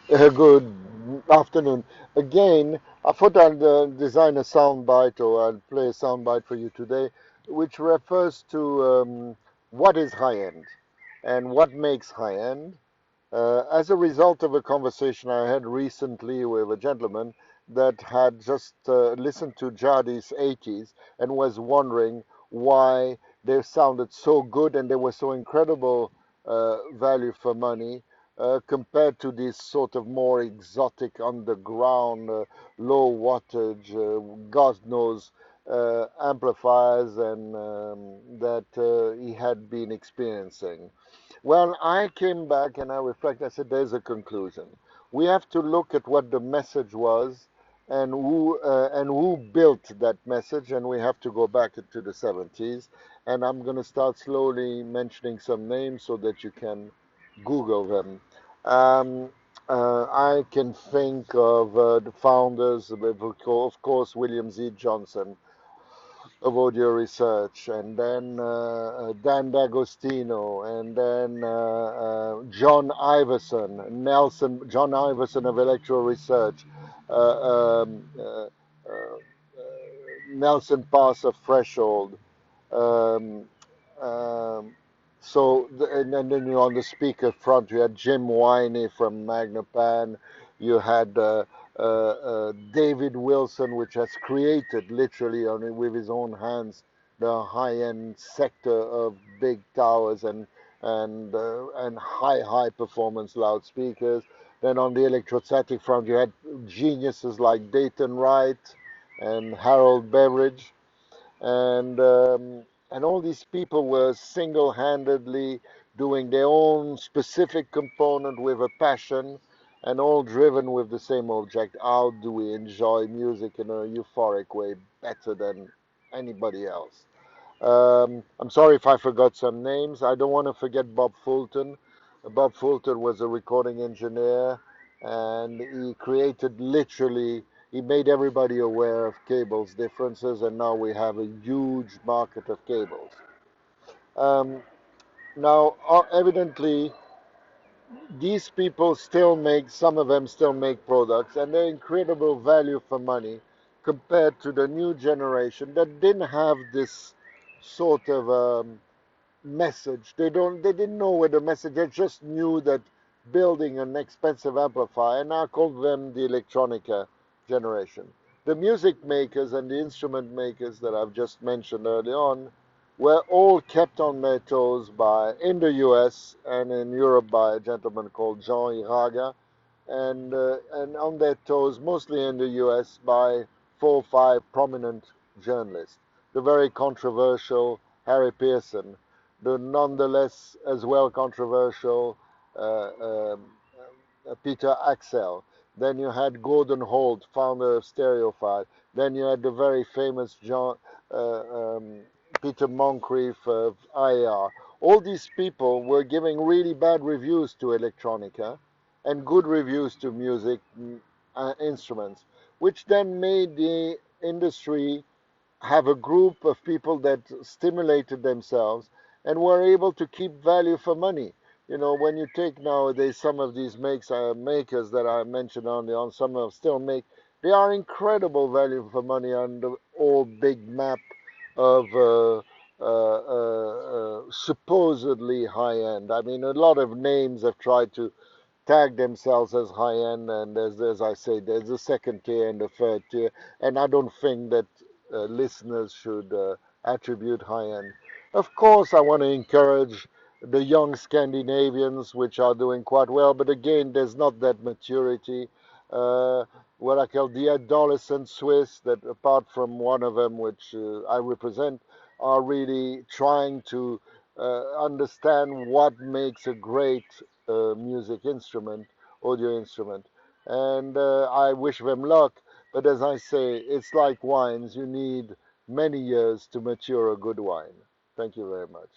Good afternoon. Again, I thought I'd design a soundbite or I'll play a soundbite for you today, which refers to what is high end and what makes high end. As a result of a conversation I had recently with a gentleman that had just listened to Jadi's 80s and was wondering why they sounded so good and they were so incredible value for money compared to these sort of more exotic underground, low wattage, God knows, amplifiers and that he had been experiencing. Well, I came back and I reflected. I said, "There's a conclusion. We have to look at what the message was and who built that message, and we have to go back into the 70s. And I'm going to start slowly mentioning some names so that you can Google them. Um, I can think of the founders, of course, William Z. Johnson of audio research, and then Dan D'Agostino, and then John Iverson of electoral research, uh, um, uh, uh, Nelson Pass of Threshold. Um, um, and then on the speaker front, you had Jim Winey from Magnapan. You had David Wilson, which has created literally with his own hands the high-end sector of big towers and high performance loudspeakers. Then on the electrostatic front, you had geniuses like Dayton Wright and Harold Beveridge and all these people were single-handedly doing their own specific component with a passion and all driven with the same object. How do we enjoy music in a euphoric way better than anybody else? I'm sorry if I forgot some names. I don't want to forget Bob Fulton. Bob Fulton was a recording engineer and he created literally, he made everybody aware of cables differences, and now we have a huge market of cables. Um, now, evidently, these people still make, some of them still make products, and they're incredible value for money compared to the new generation that didn't have this sort of message. They didn't know where the message. They just knew that building an expensive amplifier, and I call them the electronica generation. The music makers and the instrument makers that I've just mentioned early on were all kept on their toes by in the U.S. and in Europe by a gentleman called Jean Iraga, and on their toes mostly in the U.S. by 4 or 5 prominent journalists. The very controversial Harry Pearson, the nonetheless as well controversial uh, um, Peter Axel. Then you had Gordon Holt, founder of Stereophile. Then you had the very famous Peter Moncrief of IAR. All these people were giving really bad reviews to electronica and good reviews to music instruments, which then made the industry have a group of people that stimulated themselves and were able to keep value for money. You know, when you take nowadays some of these makers that I mentioned earlier on, some of still make, they are incredible value for money on the whole big map of supposedly high end. I mean, a lot of names have tried to tag themselves as high end, and as I say, there's a second tier and a third tier, and I don't think that listeners should attribute high end. Of course, I want to encourage the young Scandinavians, which are doing quite well, but again, there's not that maturity. Uh, what I call the adolescent Swiss, that apart from one of them, which I represent, are really trying to understand what makes a great music instrument, audio instrument. And I wish them luck. But as I say, it's like wines. You need many years to mature a good wine. Thank you very much.